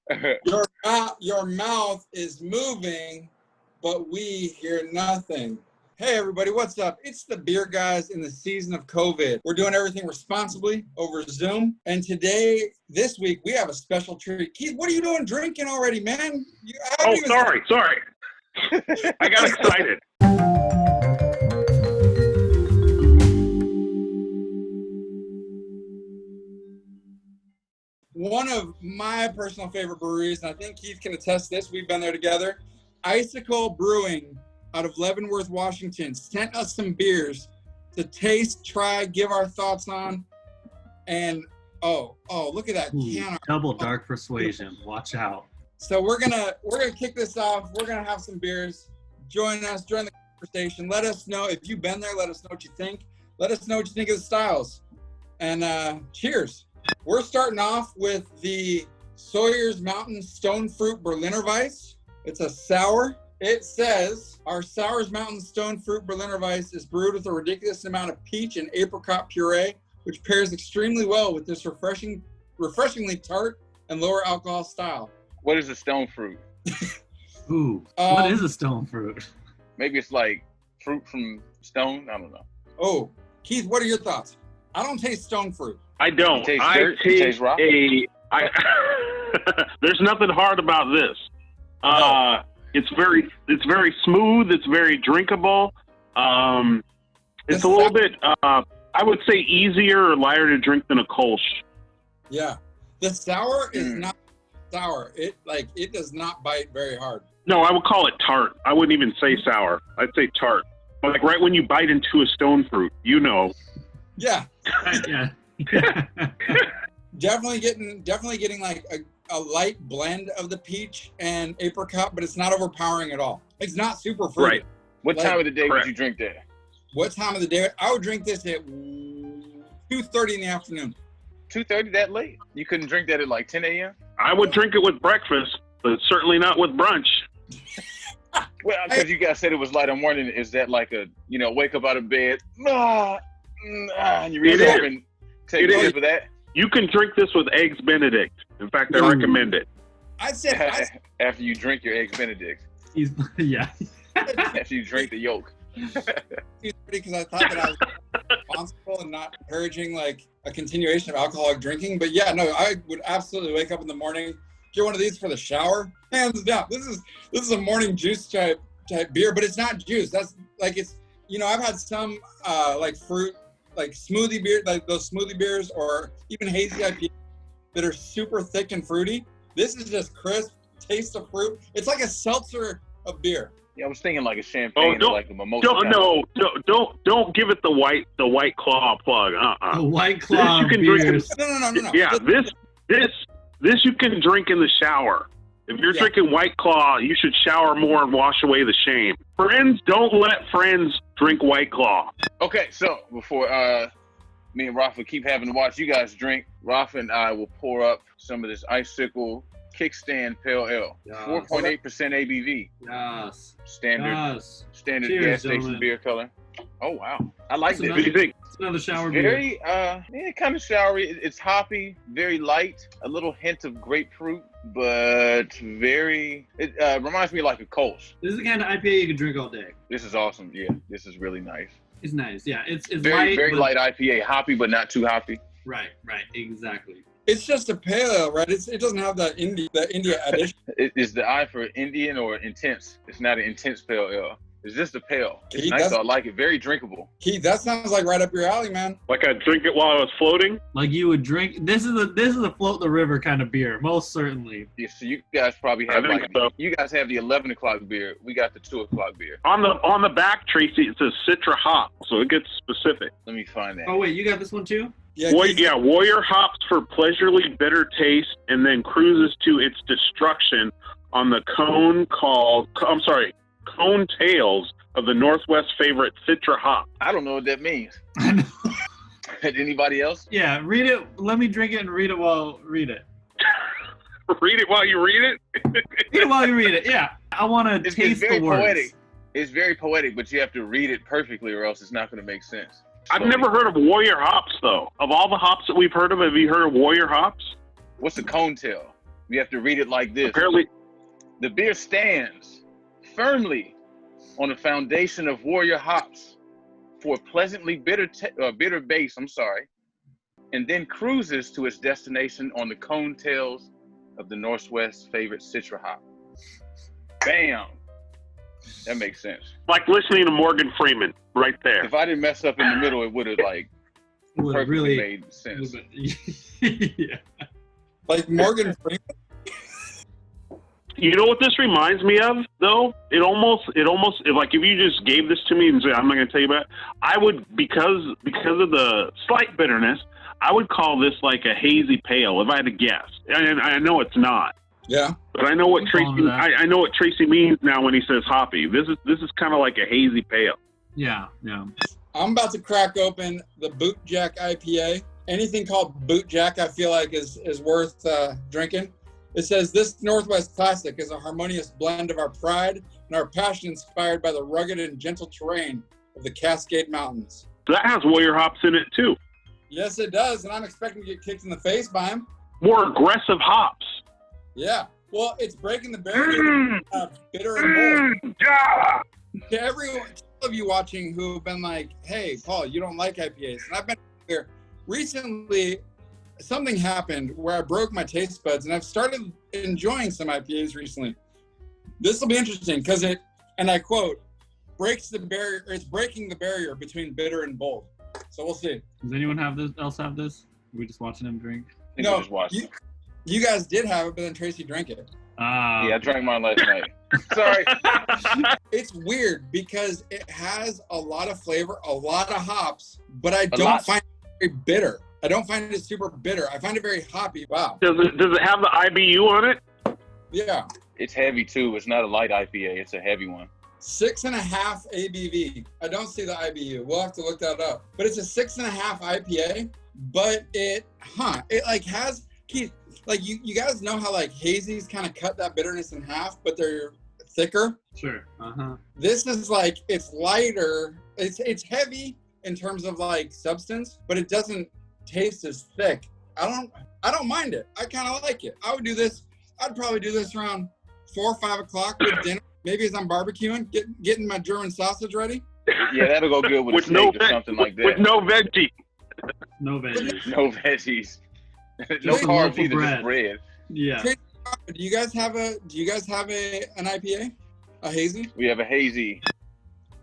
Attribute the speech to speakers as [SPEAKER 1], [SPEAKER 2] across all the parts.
[SPEAKER 1] Your mouth is moving, but we hear nothing. Hey everybody, what's up? It's the Beer Guys in the season of COVID. We're doing everything responsibly over Zoom. And this week, we have a special treat. Keith, what are you doing drinking already, man?
[SPEAKER 2] Sorry. I got excited.
[SPEAKER 1] One of my personal favorite breweries, and I think Keith can attest to this, we've been there together, Icicle Brewing out of Leavenworth, Washington, sent us some beers to taste, try, give our thoughts on. And look at that can.
[SPEAKER 3] Double dark persuasion. Watch out.
[SPEAKER 1] So we're gonna kick this off. We're gonna have some beers. Join us, join the conversation. Let us know if you've been there. Let us know what you think. Let us know what you think of the styles. And cheers. We're starting off with the Sawyers Mountain Stone Fruit Berliner Weisse. It's a sour. It says, our Sawyers Mountain Stone Fruit Berliner Weisse is brewed with a ridiculous amount of peach and apricot puree, which pairs extremely well with this refreshingly tart and lower alcohol style.
[SPEAKER 4] What is a stone fruit?
[SPEAKER 3] Ooh, what is a stone fruit?
[SPEAKER 4] Maybe it's like fruit from stone. I don't know.
[SPEAKER 1] Oh, Keith, what are your thoughts? I don't taste stone fruit.
[SPEAKER 2] I don't.
[SPEAKER 4] I taste rock.
[SPEAKER 2] There's nothing hard about this. It's very smooth. It's very drinkable. It's a little bit, I would say, easier or lighter to drink than a Kolsch.
[SPEAKER 1] Yeah, the sour is not sour. It does not bite very hard.
[SPEAKER 2] No, I would call it tart. I wouldn't even say sour. I'd say tart. Like right when you bite into a stone fruit, you know.
[SPEAKER 1] Yeah.
[SPEAKER 3] Yeah.
[SPEAKER 1] Definitely getting like a light blend of the peach and apricot, but it's not overpowering at all. It's not super fruity.
[SPEAKER 2] Right.
[SPEAKER 4] What time of the day would you drink that?
[SPEAKER 1] What time of the day? I would drink this at 2:30 in the afternoon.
[SPEAKER 4] 2:30 that late? You couldn't drink that at like 10 a.m.?
[SPEAKER 2] I would drink it with breakfast, but certainly not with brunch.
[SPEAKER 4] Well, because you guys said it was light in the morning. Is that like a, wake up out of bed, and you reach over and take a sip of that?
[SPEAKER 2] You can drink this with Eggs Benedict. In fact, I recommend it.
[SPEAKER 1] I said
[SPEAKER 4] after you drink your Eggs Benedict.
[SPEAKER 3] Yeah.
[SPEAKER 4] After you drink the yolk.
[SPEAKER 1] Because I thought that I was responsible and not encouraging like a continuation of alcoholic drinking. But yeah, no, I would absolutely wake up in the morning, get one of these for the shower. Hands down. This is a morning juice type beer, but it's not juice. That's like it's I've had some like fruit, like smoothie beer, like those smoothie beers, or even hazy IPA that are super thick and fruity. This is just crisp, taste of fruit. It's like a seltzer of beer.
[SPEAKER 4] Yeah, I was thinking like a champagne or like a mimosa.
[SPEAKER 2] Don't give it the White Claw plug.
[SPEAKER 3] The White Claw
[SPEAKER 2] you can
[SPEAKER 3] beers.
[SPEAKER 2] drink
[SPEAKER 1] No.
[SPEAKER 2] Yeah, this you can drink in the shower. If you're drinking White Claw, you should shower more and wash away the shame. Friends, don't let friends drink White Claw.
[SPEAKER 4] Okay, so before me and Rafa keep having to watch you guys drink, Rafa and I will pour up some of this Icicle Kickstand Pale Ale.
[SPEAKER 3] Yes.
[SPEAKER 4] 4.8% ABV.
[SPEAKER 3] Yes.
[SPEAKER 4] Standard
[SPEAKER 3] Cheers,
[SPEAKER 4] gas station
[SPEAKER 3] gentlemen.
[SPEAKER 4] beer color. Oh, wow. I like this.
[SPEAKER 2] What do you think?
[SPEAKER 3] It's another shower beer.
[SPEAKER 4] Very, kind of showery. It's hoppy, very light, a little hint of grapefruit, but it reminds me of like a Kolsch.
[SPEAKER 3] This is the kind of IPA you can drink all day.
[SPEAKER 4] This is awesome. Yeah, this is really nice.
[SPEAKER 3] It's nice. Yeah, it's
[SPEAKER 4] Very,
[SPEAKER 3] light,
[SPEAKER 4] very light IPA, hoppy, but not too hoppy.
[SPEAKER 3] Right, exactly.
[SPEAKER 1] It's just a pale ale, right? It doesn't have the India addition.
[SPEAKER 4] Is the I for Indian or intense? It's not an intense pale ale. It's just a pale. It's
[SPEAKER 1] Keith,
[SPEAKER 4] nice. So I like it. Very drinkable.
[SPEAKER 1] Keith, that sounds like right up your alley, man.
[SPEAKER 2] Like I'd drink it while I was floating?
[SPEAKER 3] Like you would drink. This is a float the river kind of beer, most certainly.
[SPEAKER 4] Yeah, so you guys probably have
[SPEAKER 2] so.
[SPEAKER 4] You guys have the 11 o'clock beer. We got the 2 o'clock beer.
[SPEAKER 2] On the back, Tracy, it says Citra hop, so it gets specific.
[SPEAKER 4] Let me find that.
[SPEAKER 3] Oh wait, you got this one too?
[SPEAKER 1] Yeah,
[SPEAKER 2] Warrior hops for pleasurably bitter taste, and then cruises to its destruction on the cone tails of the Northwest favorite Citra hop.
[SPEAKER 4] I don't know what that means.
[SPEAKER 3] I know.
[SPEAKER 4] Anybody else?
[SPEAKER 3] Yeah, read it. Let me drink it and read it while read it.
[SPEAKER 2] Read it while you read it?
[SPEAKER 3] Read it while you read it, yeah. I want to taste
[SPEAKER 4] very
[SPEAKER 3] the words.
[SPEAKER 4] poetic. It's very poetic, but you have to read it perfectly or else it's not going to make sense.
[SPEAKER 2] I've never heard of Warrior hops, though. Of all the hops that we've heard of, have you heard of Warrior hops?
[SPEAKER 4] What's a cone tail? We have to read it like this.
[SPEAKER 2] Apparently,
[SPEAKER 4] The beer stands firmly on a foundation of warrior hops for a pleasantly bitter base, and then cruises to its destination on the cone tails of the Northwest's favorite Citra hop. Bam! That makes sense.
[SPEAKER 2] like listening to Morgan Freeman right there.
[SPEAKER 4] If I didn't mess up in the middle, it would have perfectly
[SPEAKER 3] really
[SPEAKER 4] made sense.
[SPEAKER 3] yeah.
[SPEAKER 1] Like Morgan Freeman.
[SPEAKER 2] You know what this reminds me of, though? It almost, like if you just gave this to me and said, I'm not going to tell you about it, I would, because of the slight bitterness, I would call this like a hazy pale, if I had to guess. And I know it's not.
[SPEAKER 1] Yeah.
[SPEAKER 2] But I know what I know what Tracy means now when he says hoppy. This is kind of like a hazy pale.
[SPEAKER 3] Yeah.
[SPEAKER 1] I'm about to crack open the Bootjack IPA. Anything called Bootjack, I feel like is worth drinking. It says, this Northwest Classic is a harmonious blend of our pride and our passion inspired by the rugged and gentle terrain of the Cascade Mountains.
[SPEAKER 2] That has warrior hops in it, too.
[SPEAKER 1] Yes, it does, and I'm expecting to get kicked in the face by him.
[SPEAKER 2] More aggressive hops.
[SPEAKER 1] Yeah. Well, it's breaking the barrier of bitter and bold.
[SPEAKER 2] Yeah.
[SPEAKER 1] To everyone, all of you watching who have been like, hey, Paul, you don't like IPAs. And I've been here recently. Something happened where I broke my taste buds, and I've started enjoying some IPAs recently. This will be interesting because it, and I quote, breaks the barrier. It's breaking the barrier between bitter and bold. So we'll see.
[SPEAKER 3] Does anyone else have this? Are we just watching him drink?
[SPEAKER 4] I think I just watched it.
[SPEAKER 1] You guys did have it, but then Tracy drank it.
[SPEAKER 4] Yeah, I drank mine last night. Sorry.
[SPEAKER 1] It's weird because it has a lot of flavor, a lot of hops, but I don't find it very bitter. I don't find it super bitter. I find it very hoppy. Wow.
[SPEAKER 2] Does it have the IBU on it?
[SPEAKER 1] Yeah.
[SPEAKER 4] It's heavy too. It's not a light IPA. It's a heavy one.
[SPEAKER 1] 6.5 ABV. I don't see the IBU. We'll have to look that up. But it's a 6.5 IPA. But it like has, Keith, like you guys know how like hazies kind of cut that bitterness in half, but they're thicker.
[SPEAKER 3] Sure.
[SPEAKER 1] This is like, it's lighter. It's heavy in terms of like substance, but it doesn't taste as thick. I don't mind it. I kind of like it. I'd probably do this around 4 or 5 o'clock with dinner. Maybe as I'm barbecuing, getting my German sausage ready.
[SPEAKER 4] Yeah, that'll go good with a steak or something like that.
[SPEAKER 2] With no veggie.
[SPEAKER 3] No veggies.
[SPEAKER 4] No veggies. No carbs either, just bread.
[SPEAKER 3] Yeah.
[SPEAKER 1] Do you guys have an IPA? A hazy?
[SPEAKER 4] We have a hazy.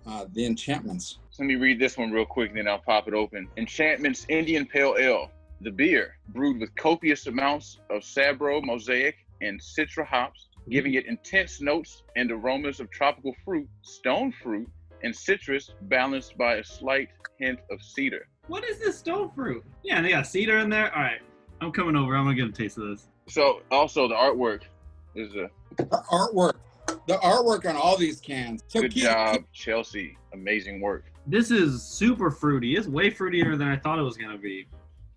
[SPEAKER 1] The Enchantments.
[SPEAKER 4] Let me read this one real quick, and then I'll pop it open. Enchantments Indian Pale Ale. The beer, brewed with copious amounts of Sabro, Mosaic, and Citra hops, giving it intense notes and aromas of tropical fruit, stone fruit, and citrus, balanced by a slight hint of cedar.
[SPEAKER 3] What is this stone fruit? Yeah, they got cedar in there. All right, I'm coming over. I'm gonna get a taste of this.
[SPEAKER 4] So, also the artwork is a
[SPEAKER 1] The artwork on all these cans. So
[SPEAKER 4] good job, Chelsea. Amazing work.
[SPEAKER 3] This is super fruity. It's way fruitier than I thought it was gonna be.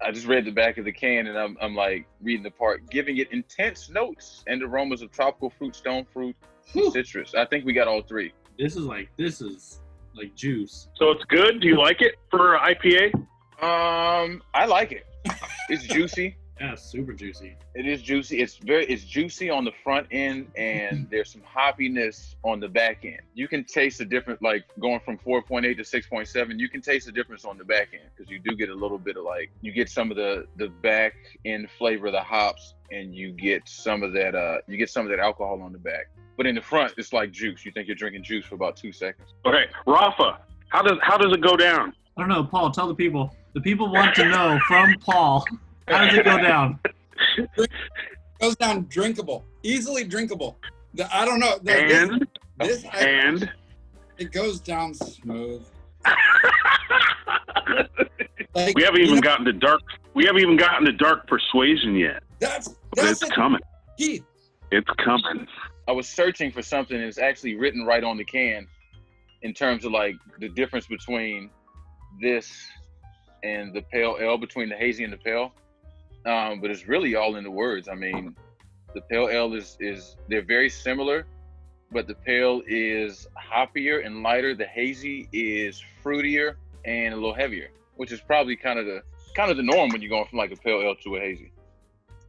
[SPEAKER 4] I just read the back of the can, and I'm like reading the part, giving it intense notes and aromas of tropical fruit, stone fruit, and citrus. I think we got all three.
[SPEAKER 3] This is like juice.
[SPEAKER 2] So it's good? Do you like it for IPA?
[SPEAKER 4] I like it. It's juicy.
[SPEAKER 3] Yeah, it's super juicy.
[SPEAKER 4] It is juicy. It's juicy on the front end, and there's some hoppiness on the back end. You can taste the difference, like going from 4.8 to 6.7. You can taste the difference on the back end because you do get a little bit of you get some of the back end flavor of the hops, and you get some of that alcohol on the back. But in the front, it's like juice. You think you're drinking juice for about 2 seconds.
[SPEAKER 2] Okay, Rafa, how does it go down?
[SPEAKER 3] I don't know, Paul. Tell the people. The people want to know from Paul. How does it go down?
[SPEAKER 1] It goes down drinkable, easily drinkable. I don't know. It goes down smooth. Like,
[SPEAKER 2] we haven't even gotten to dark. We haven't even gotten to dark persuasion yet.
[SPEAKER 1] That's
[SPEAKER 2] it's coming.
[SPEAKER 1] Keith.
[SPEAKER 2] It's coming.
[SPEAKER 4] I was searching for something that's actually written right on the can, in terms of like the difference between this and the pale ale, between the hazy and the pale. But it's really all in the words. I mean, the pale ale is they're very similar, but the pale is hoppier and lighter. The hazy is fruitier and a little heavier, which is probably kind of the norm when you're going from like a pale ale to a hazy.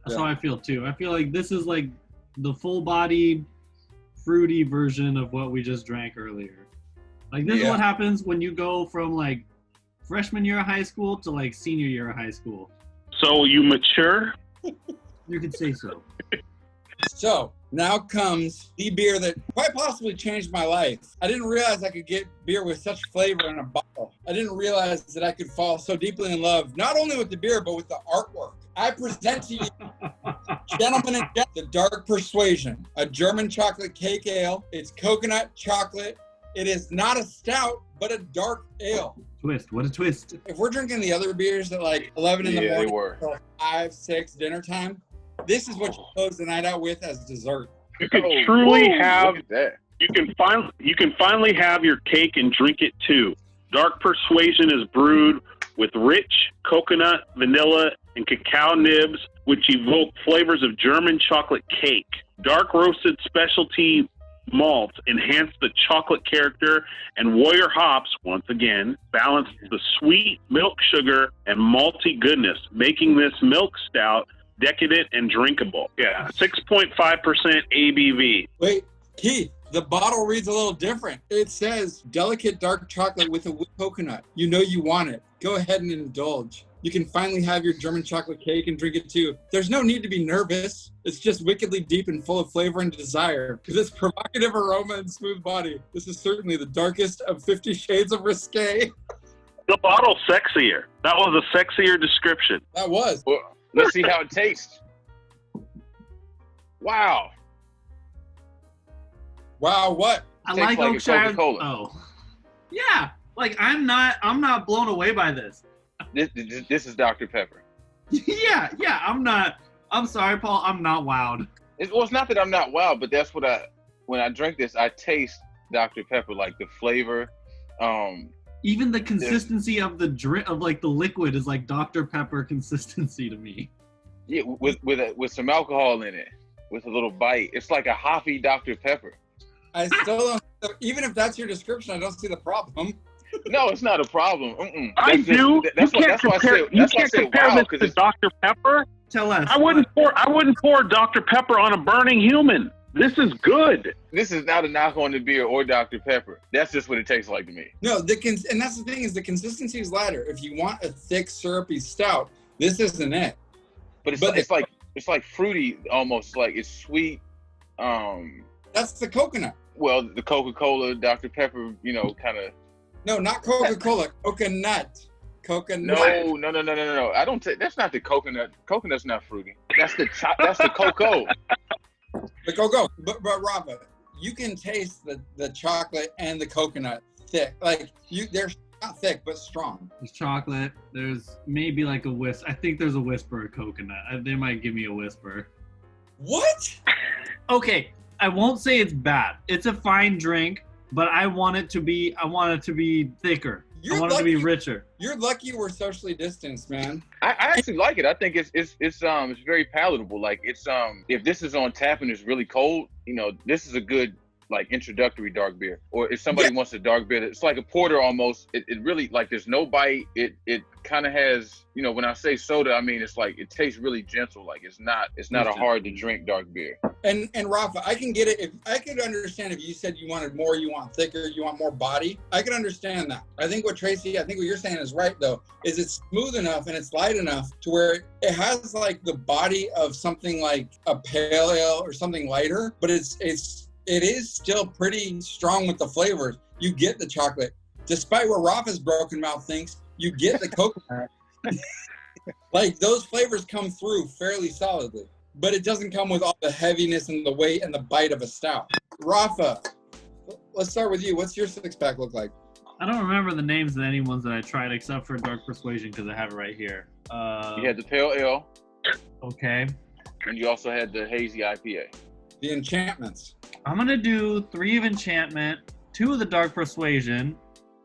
[SPEAKER 3] That's how I feel too. I feel like this is like the full-bodied, fruity version of what we just drank earlier. Like this is what happens when you go from like freshman year of high school to like senior year of high school.
[SPEAKER 2] So you mature?
[SPEAKER 3] You could say so.
[SPEAKER 1] So now comes the beer that quite possibly changed my life. I didn't realize I could get beer with such flavor in a bottle. I didn't realize that I could fall so deeply in love, not only with the beer, but with the artwork. I present to you, gentlemen and gentlemen, the Dark Persuasion, a German chocolate cake ale. It's coconut chocolate. It is not a stout, but a dark ale.
[SPEAKER 3] Twist. What a twist.
[SPEAKER 1] If we're drinking the other beers at like 11 in the morning,
[SPEAKER 4] they were.
[SPEAKER 1] or 5, 6 dinner time, this is what you close the night out with as dessert.
[SPEAKER 2] You can truly have.
[SPEAKER 4] Look at that.
[SPEAKER 2] You can finally have your cake and drink it too. Dark Persuasion is brewed with rich coconut, vanilla, and cacao nibs, which evoke flavors of German chocolate cake. Dark roasted specialty malts enhance the chocolate character, and Warrior hops, once again, balance the sweet milk sugar and malty goodness, making this milk stout decadent and drinkable. Yeah, 6.5% ABV.
[SPEAKER 1] Wait, Keith, the bottle reads a little different. It says delicate dark chocolate with a whipped coconut. You know you want it. Go ahead and indulge. You can finally have your German chocolate cake and drink it too. There's no need to be nervous. It's just wickedly deep and full of flavor and desire. With its provocative aroma and smooth body, this is certainly the darkest of 50 Shades of Risque.
[SPEAKER 2] The bottle's sexier. That was a sexier description.
[SPEAKER 1] That was.
[SPEAKER 4] Well, let's see how it tastes. Wow.
[SPEAKER 1] Wow, what?
[SPEAKER 3] I
[SPEAKER 4] Tastes
[SPEAKER 3] like
[SPEAKER 4] like a
[SPEAKER 3] Oakshire.
[SPEAKER 4] Coca-Cola.
[SPEAKER 3] Oh. Yeah. Like I'm not blown away by this.
[SPEAKER 4] This is Dr. Pepper.
[SPEAKER 3] yeah. I'm sorry, Paul. I'm not wowed.
[SPEAKER 4] It's not that I'm not wild, but that's what when I drink this, I taste Dr. Pepper, like the flavor.
[SPEAKER 3] Even the consistency of the drink of like the liquid is like Dr. Pepper consistency to me.
[SPEAKER 4] Yeah, with some alcohol in it, with a little bite. It's like a hoppy Dr. Pepper.
[SPEAKER 1] I still don't, even if that's your description, I don't see the problem.
[SPEAKER 4] No, it's not a problem.
[SPEAKER 2] I do.
[SPEAKER 4] That's
[SPEAKER 2] you can't compare this to Dr. Pepper.
[SPEAKER 3] Tell us.
[SPEAKER 2] I wouldn't pour Dr. Pepper on a burning human. This is good.
[SPEAKER 4] This is not a knock on the beer or Dr. Pepper. That's just what it tastes like to me.
[SPEAKER 1] No, and that's the thing is the consistency is lighter. If you want a thick, syrupy stout, this isn't it.
[SPEAKER 4] But it's like fruity almost, like it's sweet.
[SPEAKER 1] That's the coconut.
[SPEAKER 4] Well, the Coca-Cola, Dr. Pepper, kind of.
[SPEAKER 1] No, not Coca-Cola. Coconut. Coconut.
[SPEAKER 4] No. I don't. That's not the coconut. Coconut's not fruity. That's the cocoa.
[SPEAKER 1] The cocoa. But Rafa, you can taste the chocolate and the coconut thick. Like they're not thick but strong.
[SPEAKER 3] There's chocolate. There's maybe like a whisper. I think there's a whisper of coconut. They might give me a whisper.
[SPEAKER 1] What?
[SPEAKER 3] Okay, I won't say it's bad. It's a fine drink, but I want it to be thicker. I want it to be richer.
[SPEAKER 1] You're lucky we're socially distanced, man.
[SPEAKER 4] I actually like it. I think it's very palatable. Like it's if this is on tap and it's really cold, this is a good like introductory dark beer. Or if somebody wants a dark beer, it's like a porter almost. It really like there's no bite. It kind of has, when I say soda, I mean it's like it tastes really gentle. Like it's not a hard to drink dark beer.
[SPEAKER 1] And Rafa, I can get it. If I could understand if you said you wanted more, you want thicker, you want more body, I could understand that. I think what you're saying is right though, is it's smooth enough and it's light enough to where it has like the body of something like a pale ale or something lighter, but it is still pretty strong with the flavors. You get the chocolate. Despite what Rafa's broken mouth thinks, you get the coconut. Like those flavors come through fairly solidly. But it doesn't come with all the heaviness and the weight and the bite of a stout. Rafa, let's start with you. What's your six-pack look like?
[SPEAKER 3] I don't remember the names of any ones that I tried except for Dark Persuasion because I have it right here.
[SPEAKER 4] You had the Pale Ale.
[SPEAKER 3] Okay.
[SPEAKER 4] And you also had the Hazy IPA.
[SPEAKER 1] The Enchantments.
[SPEAKER 3] I'm going to do 3 of Enchantment, 2 of the Dark Persuasion,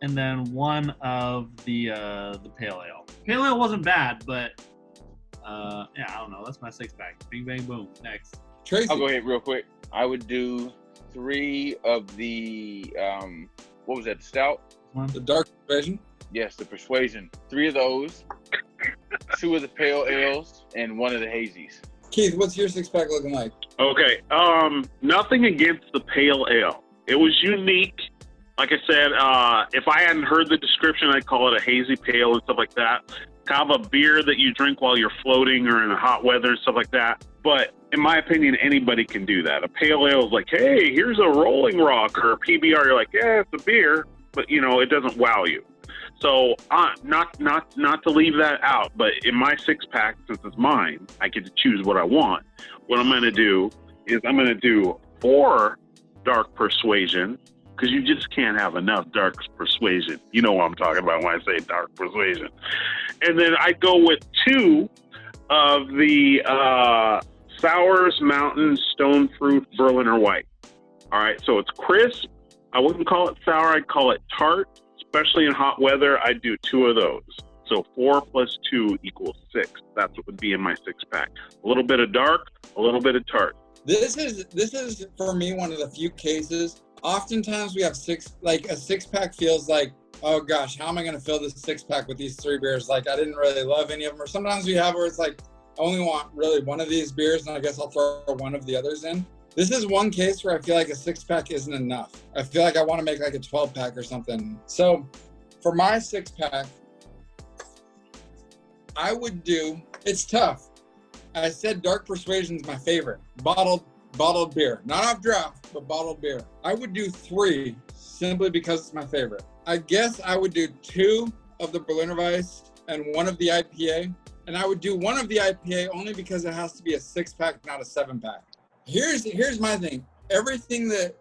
[SPEAKER 3] and then 1 of the Pale Ale. Pale Ale wasn't bad, but... I don't know. That's my 6-pack. Bing, bang, boom. Next.
[SPEAKER 1] Tracy.
[SPEAKER 4] I'll go ahead real quick. I would do 3 of the, what was that, the stout?
[SPEAKER 1] The Dark Persuasion?
[SPEAKER 4] Yes, the Persuasion. 3 of those, 2 of the Pale Ales, and 1 of the Hazies.
[SPEAKER 1] Keith, what's your 6-pack looking like?
[SPEAKER 2] Okay. Nothing against the pale ale. It was unique. Like I said, if I hadn't heard the description, I'd call it a hazy pale and stuff like that. Kind of a beer that you drink while you're floating or in the hot weather and stuff like that. But in my opinion, anybody can do that. A pale ale is like, hey, here's a Rolling Rock, or a PBR. You're like, yeah, it's a beer, but you know, it doesn't wow you. So not to leave that out, but in my 6-pack, since it's mine, I get to choose what I want. What I'm going to do is I'm going to do 4 Dark Persuasion, because you just can't have enough Dark Persuasion. You know what I'm talking about when I say Dark Persuasion. And then I go with 2 of the Sawyers Mountain Stone Fruit Berliner White. All right, so it's crisp. I wouldn't call it sour. I'd call it tart. Especially in hot weather, I'd do 2 of those. So 4 plus 2 equals 6. That's what would be in my 6-pack. A little bit of dark, a little bit of tart.
[SPEAKER 1] This is for me one of the few cases. Oftentimes we have a 6-pack feels like, oh gosh, how am I going to fill this 6-pack with these 3 beers? Like I didn't really love any of them. Or sometimes we have where it's like, I only want really one of these beers, and I guess I'll throw one of the others in. This is one case where I feel like a 6-pack isn't enough. I feel like I want to make like a 12-pack or something. So for my 6-pack, I would do, it's tough. I said Dark Persuasion is my favorite. Bottled beer. Not off draft, but bottled beer. I would do 3 simply because it's my favorite. I guess I would do 2 of the Berliner Weisse and 1 of the IPA. And I would do 1 of the IPA only because it has to be a 6-pack, not a 7-pack. Here's my thing.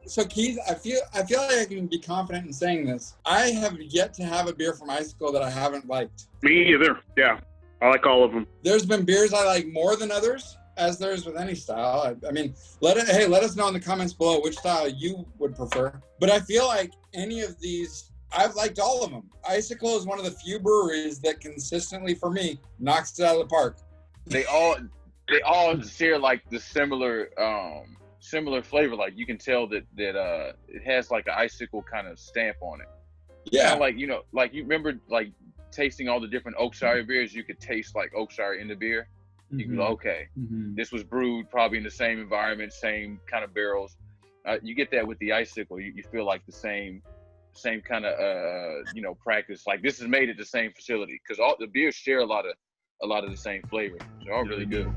[SPEAKER 1] So Keith, I feel like I can be confident in saying this. I have yet to have a beer from Icicle that I haven't liked.
[SPEAKER 2] Me either. Yeah, I like all of them.
[SPEAKER 1] There's been beers I like more than others, as there is with any style. I mean, let us know in the comments below which style you would prefer. But I feel like any of these, I've liked all of them. Icicle is one of the few breweries that consistently, for me, knocks it out of the park.
[SPEAKER 4] They all share like the similar flavor. Like you can tell that it has like an Icicle kind of stamp on it.
[SPEAKER 1] Yeah.
[SPEAKER 4] Kinda like, you know, like you remember like tasting all the different Oakshire beers, you could taste like Oakshire in the beer. You can go, okay, this was brewed probably in the same environment, same kind of barrels. You get that with the Icicle. You feel like the same kind of practice. Like this is made at the same facility because all the beers share a lot of the same flavor. They're all really good.